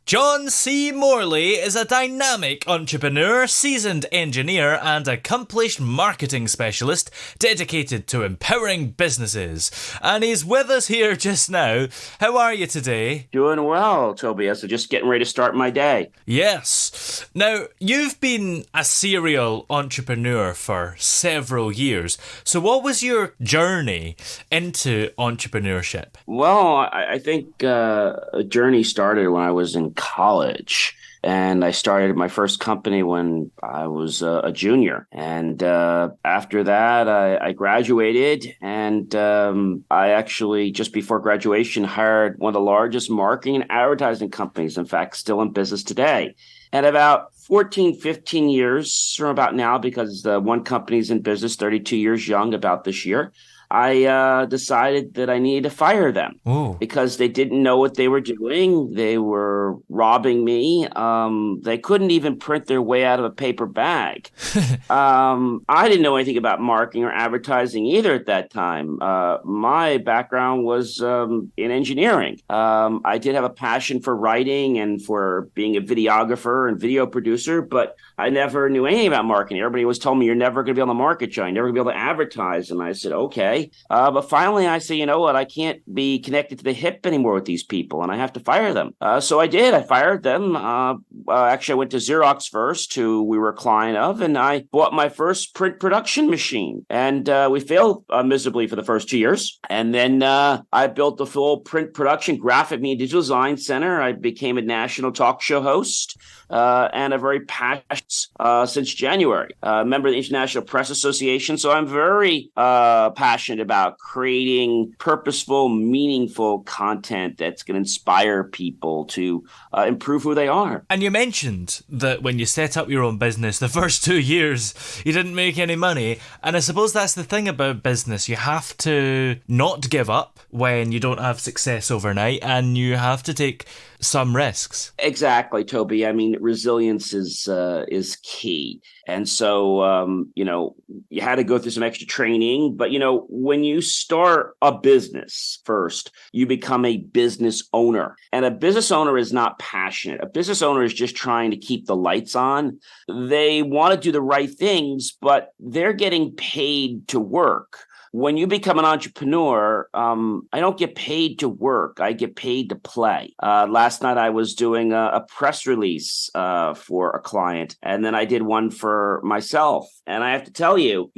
John C. Morley is a dynamic entrepreneur, seasoned engineer, and accomplished marketing specialist dedicated to empowering businesses. And he's with us here just now. How are you today? Doing well, Tobias. So just getting ready to start my day. Yes. Now, you've been a serial entrepreneur for several years. So what was your journey into entrepreneurship? Well, I think a journey started when I was in college. And I started my first company when I was a junior. And after that, I graduated. And I actually, just before graduation, hired one of the largest marketing and advertising companies, in fact, still in business today. And about 14, 15 years from about now, because the one company's in business 32 years young about this year, I decided that I needed to fire them Ooh. because they didn't know what they were doing. They were robbing me. They couldn't even print their way out of a paper bag. I didn't know anything about marketing or advertising either at that time. My background was in engineering. I did have a passion for writing and for being a videographer and video producer, but I never knew anything about marketing. Everybody was telling me, you're never going to be on the market, John. You're never going to be able to advertise. And I said, okay. But finally, I said, you know what? I can't be connected to the hip anymore with these people, and I have to fire them. So I did. I fired them. Actually, I went to Xerox first, who we were a client of, and I bought my first print production machine. And we failed miserably for the first 2 years. And then I built a full print production graphic media digital design center. I became a national talk show host. And a very passionate since January, member of the International Press Association. So I'm very passionate about creating purposeful, meaningful content that's going to inspire people to improve who they are. And you mentioned that when you set up your own business, the first 2 years, you didn't make any money. And I suppose that's the thing about business. You have to not give up when you don't have success overnight, and you have to take some risks. Exactly, Toby. I mean, resilience is key. And so, you had to go through some extra training. But, when you start a business first, you become a business owner. And a business owner is not passionate. A business owner is just trying to keep the lights on. They want to do the right things, but they're getting paid to work. When you become an entrepreneur, I don't get paid to work. I get paid to play. Last night, I was doing a press release for a client, and then I did one for myself. And I have to tell you,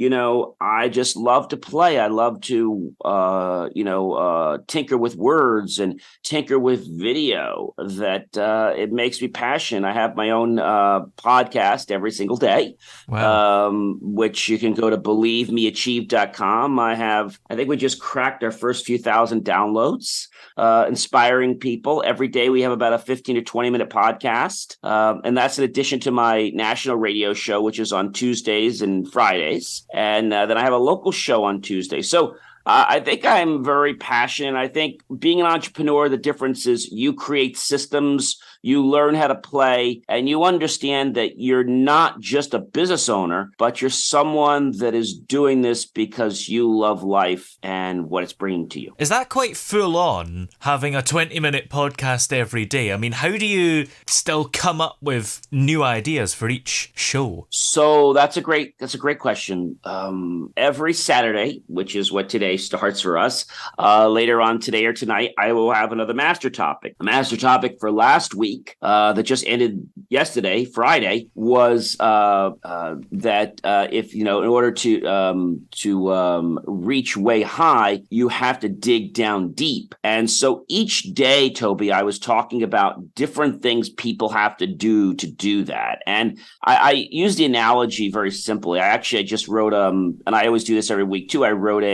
I just love to play. I love to, tinker with words and tinker with video. That it makes me passionate. I have my own podcast every single day, Wow. which you can go to believemeachieve.com. I think we just cracked our first few thousand downloads, inspiring people. Every day we have about a 15 to 20 minute podcast. And that's in addition to my national radio show, which is on Tuesdays and Fridays. And then I have a local show on Tuesday. So I think I'm very passionate. I think being an entrepreneur, the difference is you create systems, you learn how to play, and you understand that you're not just a business owner, but you're someone that is doing this because you love life and what it's bringing to you. Is that quite full on, having a 20-minute podcast every day? I mean, how do you still come up with new ideas for each show? So that's a great question. Every Saturday, which is what today starts for us, later on today or tonight, I will have another master topic. A master topic for last week that just ended yesterday, Friday, was that if in order to reach way high, you have to dig down deep. And so each day, Toby, I was talking about different things people have to do that. And I use the analogy very simply. I just wrote and I always do this every week too. I wrote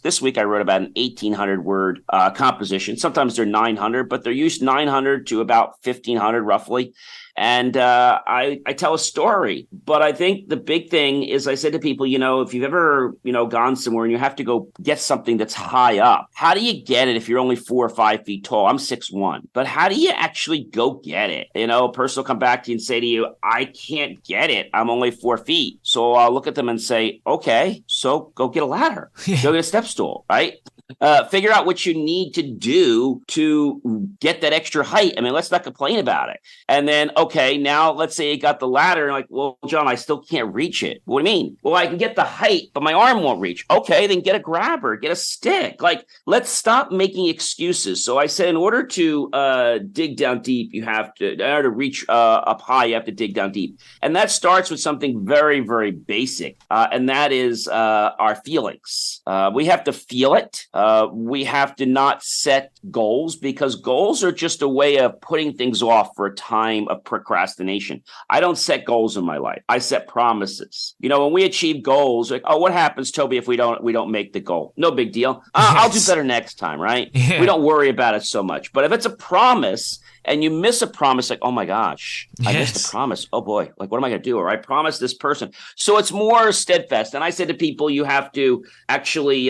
this week I wrote about an 1,800 word composition. Sometimes they're 900, but they're used 900 to about 1,500 roughly. And I tell a story. But I think the big thing is I said to people, if you've ever, gone somewhere and you have to go get something that's high up, how do you get it if you're only 4 or 5 feet tall? I'm 6'1", but how do you actually go get it? A person will come back to you and say to you, I can't get it. I'm only 4 feet. So I'll look at them and say, okay, so go get a ladder, go get a step stool, right? Figure out what you need to do to get that extra height. I mean, let's not complain about it. And then, okay, now let's say you got the ladder and like, well, John, I still can't reach it. What do you mean? Well, I can get the height, but my arm won't reach. Okay, then get a grabber, get a stick. Like, let's stop making excuses. So I said, in order to dig down deep, in order to reach up high, you have to dig down deep. And that starts with something very, very basic. And that is our feelings. We have to feel it. We have to not set goals, because goals are just a way of putting things off for a time of procrastination. I don't set goals in my life. I set promises. When we achieve goals, like, oh, what happens, Toby, if we don't make the goal? No big deal. I'll do better next time, right? Yeah. We don't worry about it so much. But if it's a promise and you miss a promise, like, oh my gosh, I missed a promise. Oh boy, like, what am I going to do? Or I promised this person. So it's more steadfast. And I said to people, you have to actually,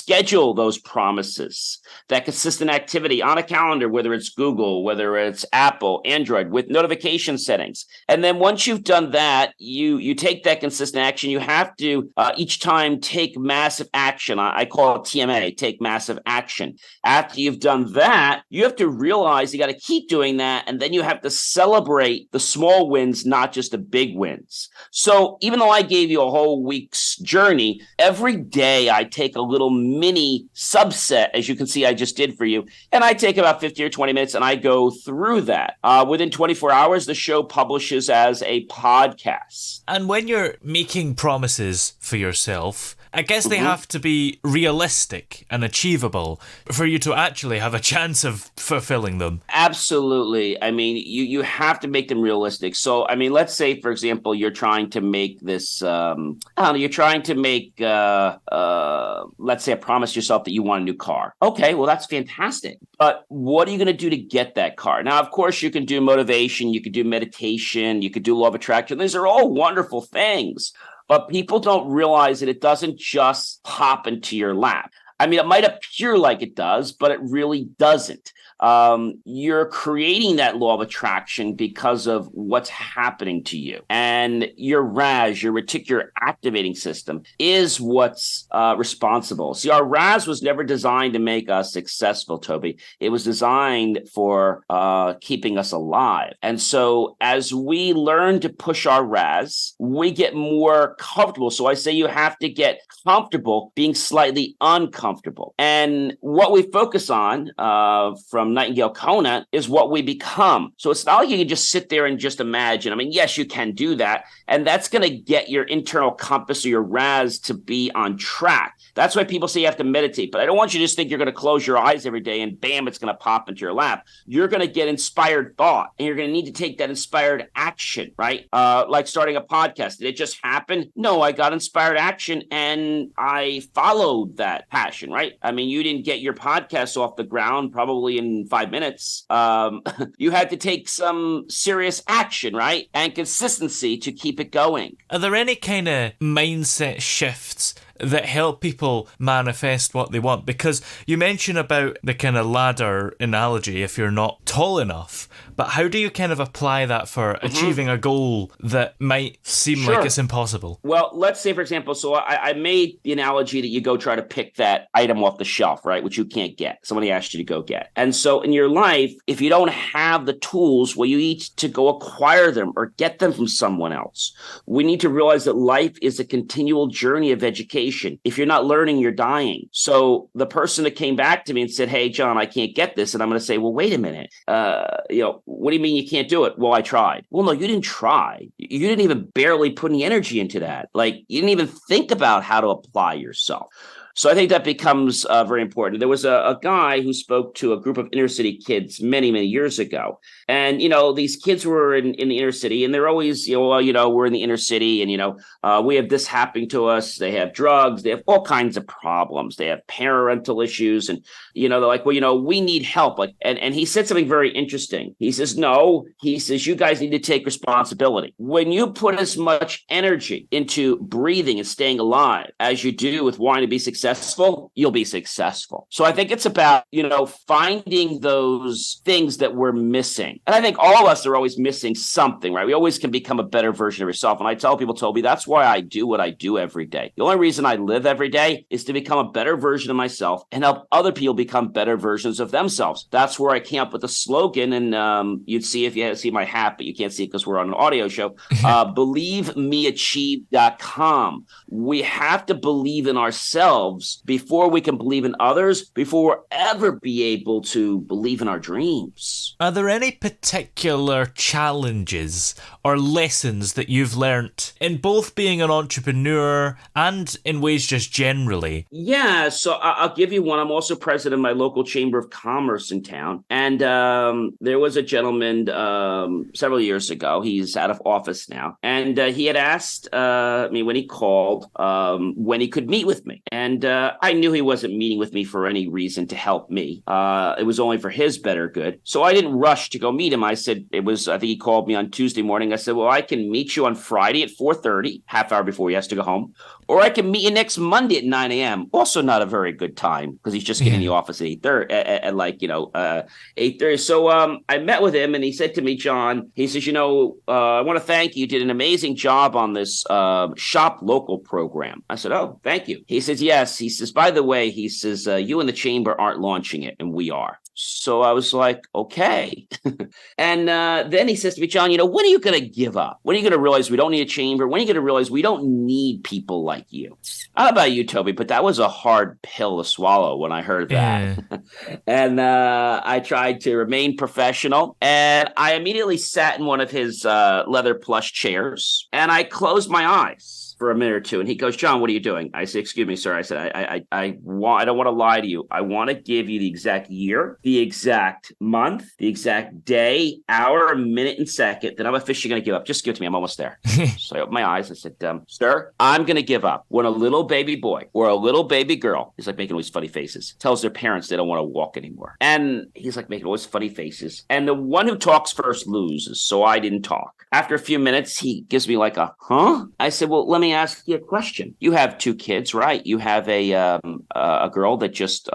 schedule those promises, that consistent activity on a calendar, whether it's Google, whether it's Apple, Android, with notification settings. And then once you've done that, you take that consistent action. You have to each time take massive action. I call it TMA, take massive action. After you've done that, you have to realize you got to keep doing that. And then you have to celebrate the small wins, not just the big wins. So even though I gave you a whole week's journey, every day I take a little mini subset, as you can see I just did for you, and I take about 50 or 20 minutes and I go through that. Within 24 hours, the show publishes as a podcast. And when you're making promises for yourself, I guess they have to be realistic and achievable for you to actually have a chance of fulfilling them. Absolutely. I mean, you have to make them realistic. So, I mean, let's say, for example, you're trying to make this, you're trying to make, let's say, a promise yourself that you want a new car. Okay, well, that's fantastic. But what are you going to do to get that car? Now, of course, you can do motivation, you can do meditation, you could do law of attraction. These are all wonderful things. But people don't realize that it doesn't just pop into your lap. I mean, it might appear like it does, but it really doesn't. You're creating that law of attraction because of what's happening to you. And your RAS, your reticular activating system, is what's responsible. See, our RAS was never designed to make us successful, Toby. It was designed for keeping us alive. And so as we learn to push our RAS, we get more comfortable. So I say you have to get comfortable being slightly uncomfortable. And what we focus on from Nightingale Conant is what we become. So it's not like you can just sit there and just imagine. I mean, yes, you can do that. And that's going to get your internal compass or your RAS to be on track. That's why people say you have to meditate. But I don't want you to just think you're going to close your eyes every day and bam, it's going to pop into your lap. You're going to get inspired thought and you're going to need to take that inspired action, right? Like starting a podcast. Did it just happen? No, I got inspired action and I followed that passion, right? I mean, you didn't get your podcast off the ground probably in 5 minutes. You had to take some serious action, right? And consistency to keep it going. Are there any kind of mindset shifts that help people manifest what they want? Because you mentioned about the kind of ladder analogy if you're not tall enough, but how do you kind of apply that for achieving a goal that might seem like it's impossible? Well, let's say, for example, so I made the analogy that you go try to pick that item off the shelf, right, which you can't get. Somebody asked you to go get. And so in your life, if you don't have the tools, well, you need to go acquire them or get them from someone else. We need to realize that life is a continual journey of education. If you're not learning, you're dying. So the person that came back to me and said, hey, John, I can't get this. And I'm going to say, well, wait a minute. What do you mean you can't do it? Well, I tried. Well, no, you didn't try. You didn't even barely put any energy into that. Like, you didn't even think about how to apply yourself. So I think that becomes very important. There was a guy who spoke to a group of inner city kids many, many years ago. And, these kids were in the inner city and they're always, we're in the inner city and, we have this happening to us. They have drugs. They have all kinds of problems. They have parental issues. And, they're like, well, we need help. Like, and he said something very interesting. He says, no, he says, you guys need to take responsibility. When you put as much energy into breathing and staying alive as you do with wanting to be successful successful, you'll be successful. So I think it's about, finding those things that we're missing. And I think all of us are always missing something, right? We always can become a better version of yourself. And I tell people, Toby, that's why I do what I do every day. The only reason I live every day is to become a better version of myself and help other people become better versions of themselves. That's where I came up with the slogan. And you'd see if you had to see my hat, but you can't see it because we're on an audio show. BelieveMeAchieve.com. We have to believe in ourselves before we can believe in others, before we'll ever be able to believe in our dreams. Are there any particular challenges or lessons that you've learnt in both being an entrepreneur and in ways just generally? Yeah, so I'll give you one. I'm also president of my local chamber of commerce in town. And there was a gentleman several years ago. He's out of office now. And he had asked me when he called when he could meet with me. And I knew he wasn't meeting with me for any reason to help me. It was only for his better good. So I didn't rush to go meet him. I said, I think he called me on Tuesday morning. I said, well, I can meet you on Friday at 4:30, half hour before he has to go home. Or I can meet you next Monday at 9 a.m. Also not a very good time because he's just getting in the office at 8:30, at 8:30. So I met with him and he said to me, John, he says, I want to thank you. You did an amazing job on this shop local program. I said, oh, thank you. He says, yes. He says, by the way, he says, you and the chamber aren't launching it and we are. So I was like, okay. And then he says to me, John, when are you going to give up? When are you going to realize we don't need a chamber? When are you going to realize we don't need people like you? I don't know about you, Toby, but that was a hard pill to swallow when I heard that. And I tried to remain professional. And I immediately sat in one of his leather plush chairs and I closed my eyes for a minute or two. And he goes, John, what are you doing? I said, excuse me, sir. I said, I don't want to lie to you. I want to give you the exact year, the exact month, the exact day, hour, minute, and second that I'm officially going to give up. Just give it to me. I'm almost there. So I opened my eyes and said, sir, I'm going to give up when a little baby boy or a little baby girl, he's like making all these funny faces, tells their parents they don't want to walk anymore. And he's like making all these funny faces. And the one who talks first loses. So I didn't talk. After a few minutes, he gives me like a, huh? I said, well, let me ask you a question. You have 2 kids, right? You have a girl that just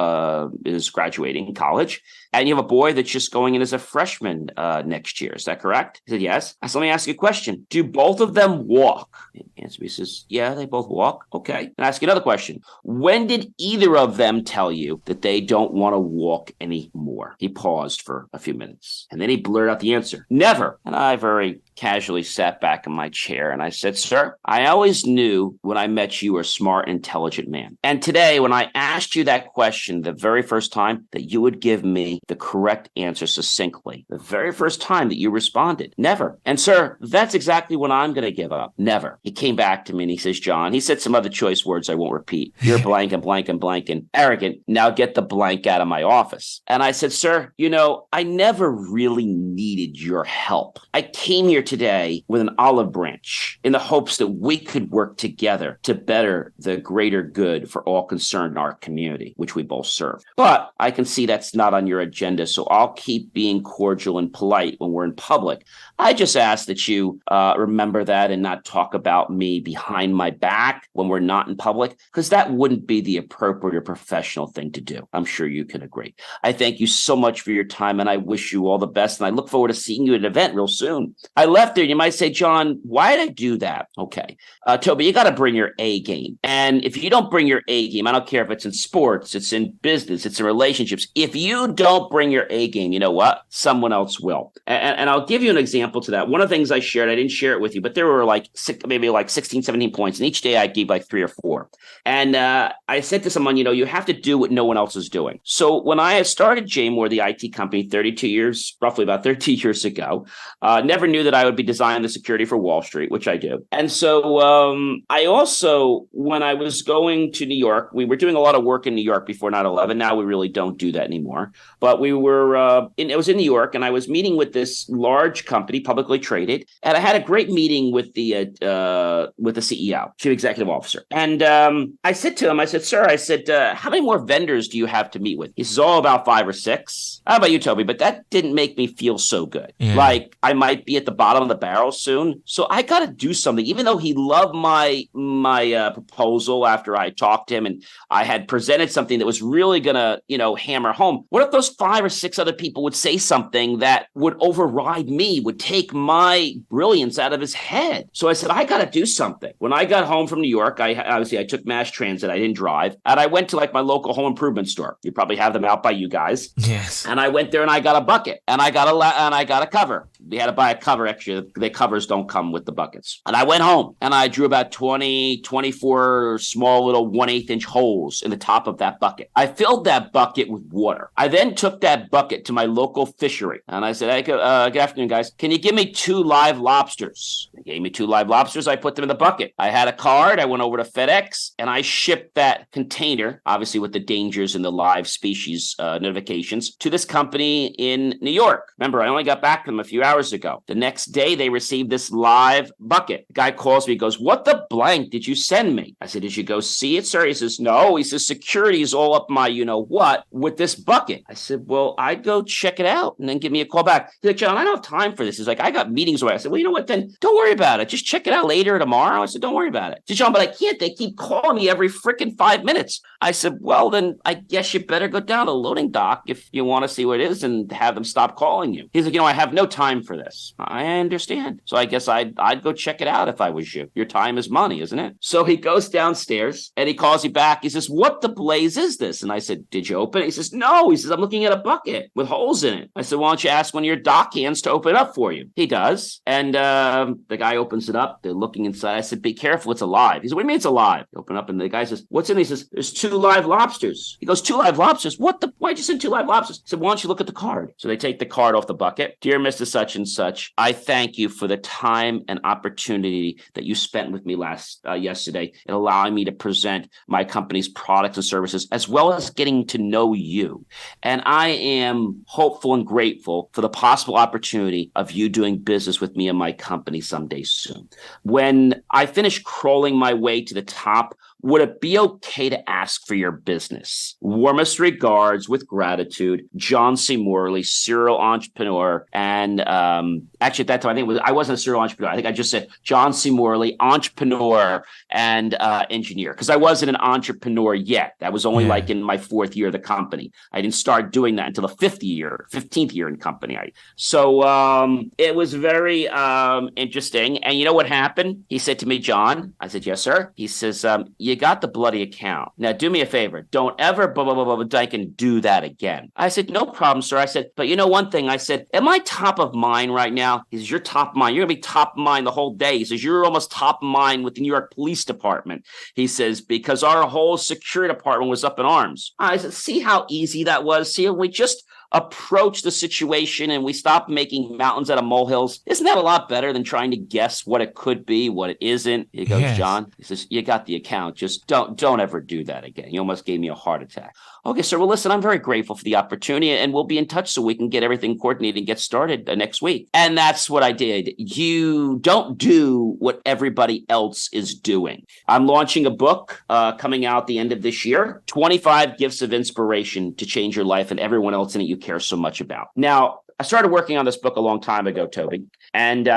is graduating college, and you have a boy that's just going in as a freshman next year. Is that correct? He said, yes. I said, let me ask you a question. Do both of them walk? He answers me, he says, yeah, they both walk. Okay. And I ask you another question. When did either of them tell you that they don't want to walk anymore? He paused for a few minutes, and then he blurted out the answer. Never. And I very casually sat back in my chair and I said, sir, I always knew when I met you were a smart, intelligent man. And today, when I asked you that question the very first time, that you would give me the correct answer succinctly. The very first time that you responded. Never. And sir, that's exactly what I'm going to give up. Never. He came back to me and he says, John, he said some other choice words I won't repeat. You're blank and blank and blank and arrogant. Now get the blank out of my office. And I said, sir, I never really needed your help. I came here today with an olive branch in the hopes that we could work together to better the greater good for all concerned in our community, which we both serve. But I can see that's not on your agenda, so I'll keep being cordial and polite when we're in public. I just ask that you remember that and not talk about me behind my back when we're not in public, because that wouldn't be the appropriate or professional thing to do. I'm sure you can agree. I thank you so much for your time, and I wish you all the best, and I look forward to seeing you at an event real soon. I left there, and you might say, John, why did I do that? Okay. Toby, you got to bring your A game. And if you don't bring your A game, I don't care if it's in sports, it's in business, it's in relationships. If you don't bring your A game, you know what? Someone else will. And I'll give you an example to that. One of the things I shared, I didn't share it with you, but there were maybe 16, 17 points. And each day I gave 3 or 4. And I said to someone, you have to do what no one else is doing. So when I had started J Moore, the IT company, roughly about 30 years ago, never knew that I would be designing the security for Wall Street, which I do. And so I also, when I was going to New York, we were doing a lot of work in New York before 9/11. Now we really don't do that anymore. But we were, it was in New York, and I was meeting with this large company, publicly traded, and I had a great meeting with the CEO, Chief Executive Officer. And I said to him, I said, sir, how many more vendors do you have to meet with? He says, all about 5 or 6. How about you, Toby? But that didn't make me feel so good. Yeah. Like I might be at the bottom of the barrel soon. So I got to do something. Even though he loved my proposal after I talked to him and I had presented something that was really going to, hammer home. What if those 5 or 6 other people would say something that would override me, would take my brilliance out of his head? So I said, I got to do something. When I got home from New York, I took mass transit. I didn't drive. And I went to like my local home improvement store. You probably have them out by you guys. Yes. And I went there and I got a bucket and I got a cover. We had to buy a cover extra. The covers don't come with the buckets. And I went home and I drew about 24 small little 1/8 inch holes in the top of that bucket. I filled that bucket with water. I then took that bucket to my local fishery and I said, hey, good afternoon, guys. Can you give me 2 live lobsters? They gave me 2 live lobsters. I put them in the bucket. I had a card. I went over to FedEx and I shipped that container, obviously with the dangers and the live species notifications, to this company in New York. Remember, I only got back from them a few hours ago. The next day, they received this live bucket. The guy calls me, he goes, what the blank did you send me? I said, did you go see it, sir? He says, no. He says, security is all up my you-know-what with this bucket. I said, well, I'd go check it out and then give me a call back. He's like, John, I don't have time for this. He's like, I got meetings away. I said, well, you know what, then don't worry about it. Just check it out later or tomorrow. I said, don't worry about it. He said, John, but I can't. They keep calling me every freaking 5 minutes. I said, well, then I guess you better go down to the loading dock if you want to see what it is and have them stop calling you. He's like, I have no time for this. I understand. So I guess I'd go check it out if I was you. Your time is money, isn't it? So he goes downstairs and he calls me back. He says, what the blaze is this? And I said, did you open it? He says, no. He says, I'm looking at a bucket with holes in it. I said, why don't you ask one of your dock hands to open it up for you? He does. And the guy opens it up. They're looking inside. I said, be careful. It's alive. He said, what do you mean it's alive? They open up and the guy says, what's in it? He says, there's 2 live lobsters. He goes, 2 live lobsters? Why'd you send 2 live lobsters? I said, why don't you look at the card? So they take the card off the bucket. Dear Mr. Such and Such, I thank you for the time and opportunity that you spent with me yesterday in allowing me to present my company's products and services, as well as getting to know you. And I am hopeful and grateful for the possible opportunity of you doing business with me and my company someday soon. When I finish crawling my way to the top, would it be okay to ask for your business? Warmest regards, with gratitude, John C. Morley, serial entrepreneur. And actually, at that time, I wasn't a serial entrepreneur. I think I just said John C. Morley, entrepreneur and engineer, because I wasn't an entrepreneur yet. That was only like in my 4th year of the company. I didn't start doing that until the 15th year in company. So it was very interesting. And you know what happened? He said to me, John, I said, yes, sir. He says, you got the bloody account. Now, do me a favor. Don't ever dyke and do that again. I said, no problem, sir. I said, but you know one thing? I said, am I top of mind right now? He says, you're top of mind. You're going to be top of mind the whole day. He says, you're almost top of mind with the New York Police Department. He says, because our whole security department was up in arms. I said, see how easy that was? See, we just approach the situation and we stop making mountains out of molehills. Isn't that a lot better than trying to guess what it could be, what it isn't? He goes, yes. John, he says, you got the account. Just don't ever do that again. You almost gave me a heart attack. Okay, sir. Well, listen, I'm very grateful for the opportunity and we'll be in touch so we can get everything coordinated and get started next week. And that's what I did. You don't do what everybody else is doing. I'm launching a book coming out the end of this year, 25 Gifts of Inspiration to Change Your Life and Everyone Else in it you care so much about. Now, I started working on this book a long time ago, Toby. And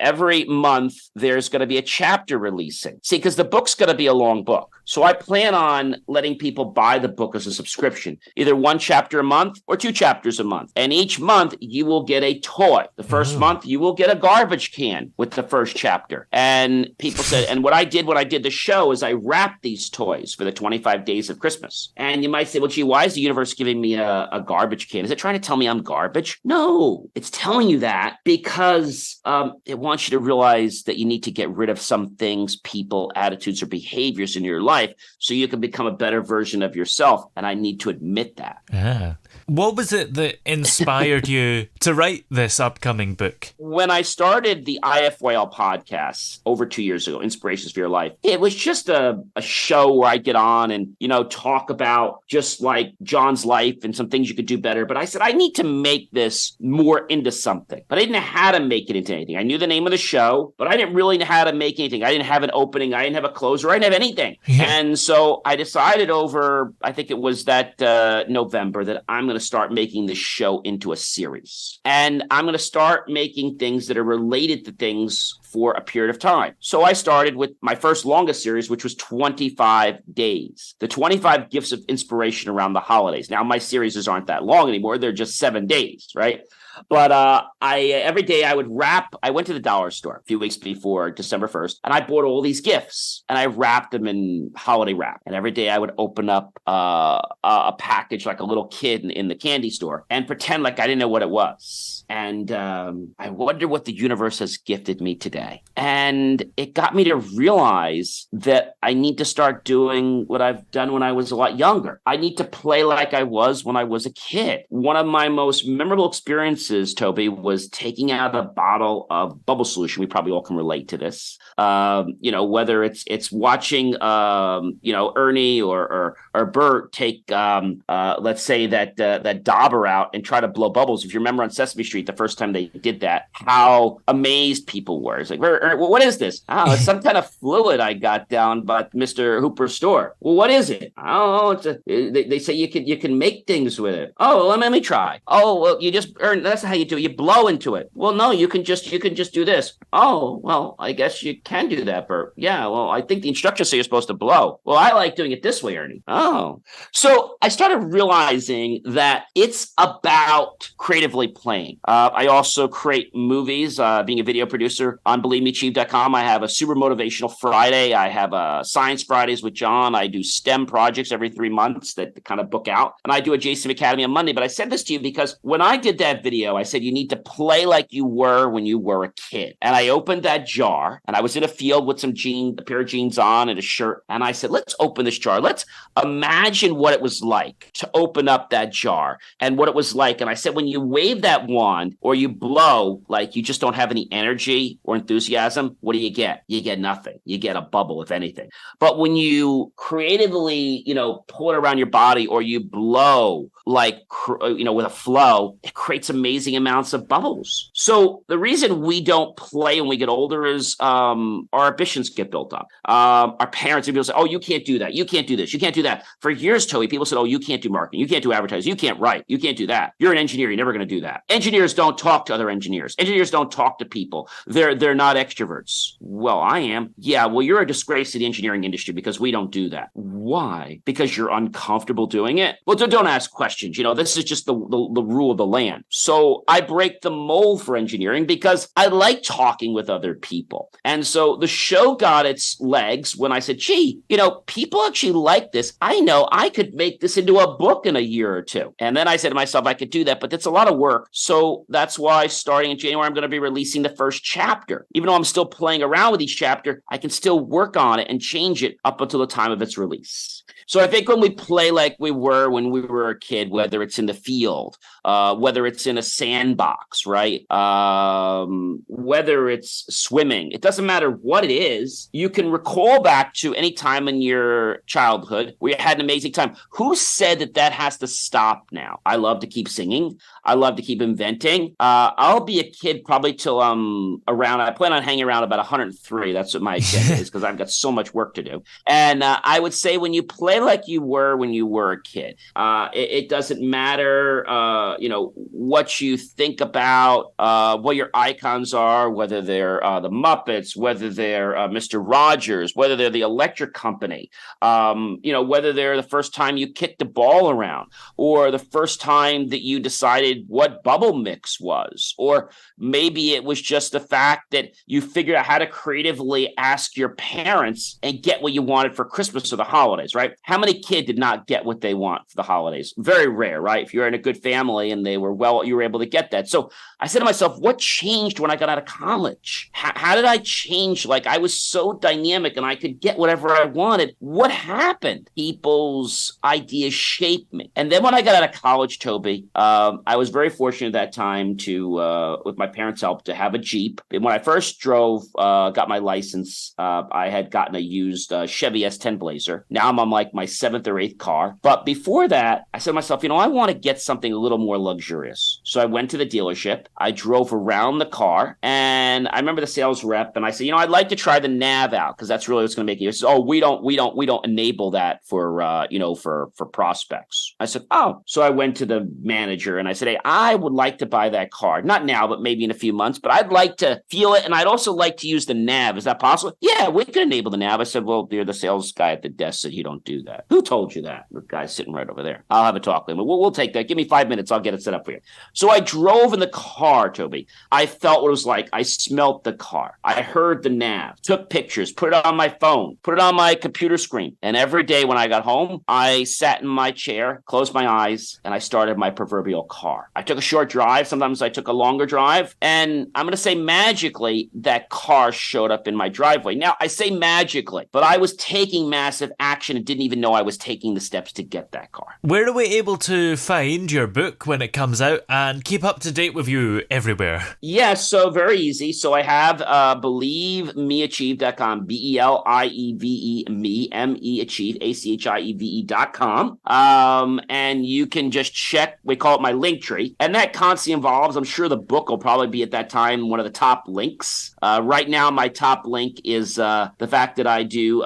every month there's going to be a chapter releasing. See, because the book's going to be a long book. So I plan on letting people buy the book as a subscription, either 1 chapter a month or 2 chapters a month. And each month you will get a toy. The first month you will get a garbage can with the first chapter. And people said, and what I did when I did the show is I wrapped these toys for the 25 days of Christmas. And you might say, well, gee, why is the universe giving me a garbage can? Is it trying to tell me I'm garbage? No, it's telling you that because it wants you to realize that you need to get rid of some things, people, attitudes, or behaviors in your life so you can become a better version of yourself. And I need to admit that. Yeah. What was it that inspired you to write this upcoming book? When I started the IFYL podcast over 2 years ago, Inspirations for Your Life, it was just a show where I get on and, talk about just like John's life and some things you could do better. But I said, I need to make this more into something. But I didn't know how to make it into anything. I knew the name of the show, but I didn't really know how to make anything. I didn't have an opening. I didn't have a closer. I didn't have anything. Yeah. And so I decided over, I think it was that November, that I'm going going to start making this show into a series. And I'm going to start making things that are related to things for a period of time. So I started with my first longest series, which was 25 days. The 25 gifts of inspiration around the holidays. Now, my series aren't that long anymore. They're just 7 days, right? But every day I would wrap. I went to the dollar store a few weeks before December 1st, and I bought all these gifts, and I wrapped them in holiday wrap. And every day I would open up a package like a little kid in the candy store and pretend like I didn't know what it was. And I wonder what the universe has gifted me today. And it got me to realize that I need to start doing what I've done when I was a lot younger. I need to play like I was when I was a kid. One of my most memorable experiences, Toby, was taking out a bottle of bubble solution. We probably all can relate to this. Whether it's watching Ernie or Bert take let's say that dauber out and try to blow bubbles. If you remember on Sesame Street, the first time they did that, how amazed people were. It's like, what is this? Oh, it's some kind of fluid I got down by Mr. Hooper's store. Well, what is it? Oh, they say you can make things with it. Oh, let me try. Oh, well, you just that's how you do it. You blow into it. Well, no, you can just do this. Oh, well, I guess you can do that, Bert. Yeah, well, I think the instructions say you're supposed to blow. Well, I like doing it this way, Ernie. Oh. So I started realizing that it's about creatively playing. I also create movies, being a video producer on BelieveMeAchieve.com. I have a super motivational Friday. I have a Science Fridays with John. I do STEM projects every 3 months that kind of book out. And I do a JCM Academy on Monday. But I said this to you because when I did that video, I said you need to play like you were when you were a kid. And I opened that jar, and I was in a field with a pair of jeans on and a shirt. And I said, let's open this jar. Let's imagine what it was like to open up that jar and what it was like. And I said, when you wave that wand or you blow like you just don't have any energy or enthusiasm, what do you get? You get nothing. You get a bubble, if anything. But when you creatively, pull it around your body or you blow like, with a flow, it creates amazing amounts of bubbles. So the reason we don't play when we get older is our ambitions get built up. Our parents and people say, oh, you can't do that. You can't do this. You can't do that. For years, Toby, people said, oh, you can't do marketing. You can't do advertising. You can't write. You can't do that. You're an engineer. You're never going to do that. Engineers don't talk to other engineers. Engineers don't talk to people. They're not extroverts. Well, I am. Yeah, well, you're a disgrace to the engineering industry because we don't do that. Why? Because you're uncomfortable doing it? Well, don't ask questions. This is just the rule of the land. So I break the mold for engineering because I like talking with other people. And so the show got its legs when I said, gee, people actually like this. I know I could make this into a book in a year or two. And then I said to myself, I could do that, but it's a lot of work. So that's why starting in January, I'm going to be releasing the first chapter. Even though I'm still playing around with each chapter, I can still work on it and change it up until the time of its release. So I think when we play like we were when we were a kid, whether it's in the field, whether it's in a sandbox, right? Whether it's swimming, it doesn't matter what it is. You can recall back to any time in your childhood where you had an amazing time. Who said that has to stop now? I love to keep singing. I love to keep inventing. I'll be a kid probably till around. I plan on hanging around about 103. That's what my agenda is because I've got so much work to do. And I would say when you play like you were when you were a kid, it doesn't matter, what you think about, what your icons are, whether they're the Muppets, whether they're Mr. Rogers, whether they're the electric company, whether they're the first time you kicked the ball around or the first time that you decided what bubble mix was, or maybe it was just the fact that you figured out how to creatively ask your parents and get what you wanted for Christmas or the holidays, right? How many kids did not get what they want for the holidays? Very rare, right? If you're in a good family and you were able to get that. So I said to myself, what changed when I got out of college? How did I change? Like I was so dynamic and I could get whatever I wanted. What happened? People's ideas shaped me. And then when I got out of college, Toby, I was very fortunate at that time to, with my parents' help, to have a Jeep. And when I first got my license, I had gotten a used Chevy S10 Blazer. Now I'm on like my 7th or 8th car. But before that, I said to myself, I want to get something a little more luxurious. So So I went to the dealership. I drove around the car, and I remember the sales rep, and I said, I'd like to try the nav out because that's really what's going to make you. He says, oh, we don't enable that for for prospects. I said, oh. So I went to the manager and I said, hey, I would like to buy that car. Not now, but maybe in a few months. But I'd like to feel it, and I'd also like to use the nav. Is that possible? Yeah, we can enable the nav. I said, well, dear, the sales guy at the desk said you don't do that. Who told you that? The guy's sitting right over there. I'll have a talk with him. We'll take that. Give me 5 minutes. I'll get it set up for you. So I drove in the car, Toby. I felt what it was like. I smelt the car. I heard the nav, took pictures, put it on my phone, put it on my computer screen. And every day when I got home, I sat in my chair, closed my eyes, and I started my proverbial car. I took a short drive. Sometimes I took a longer drive. And I'm going to say magically, that car showed up in my driveway. Now, I say magically, but I was taking massive action and didn't even know I was taking the steps to get that car. Where are we able to find your book when it comes out and keep up to date with you everywhere? Yes, so very easy. So I have believemeachieve.com, BELIEVE me, M-E achieve, ACHIEVE.com. And you can just check, we call it my link tree. And that constantly evolves. I'm sure the book will probably be at that time one of the top links. Right now, my top link is the fact that I do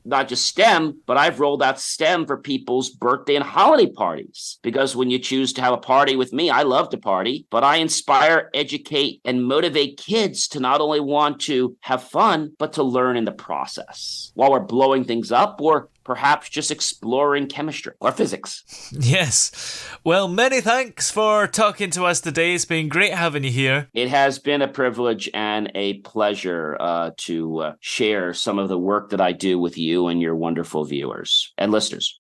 not just STEM, but I've rolled out STEM for people's birthday and holiday parties. Because when you choose to have a party with me, I love to party, but I inspire, educate, and motivate kids to not only want to have fun, but to learn in the process while we're blowing things up or perhaps just exploring chemistry or physics. Yes. Well, many thanks for talking to us today. It's been great having you here. It has been a privilege and a pleasure to share some of the work that I do with you and your wonderful viewers and listeners.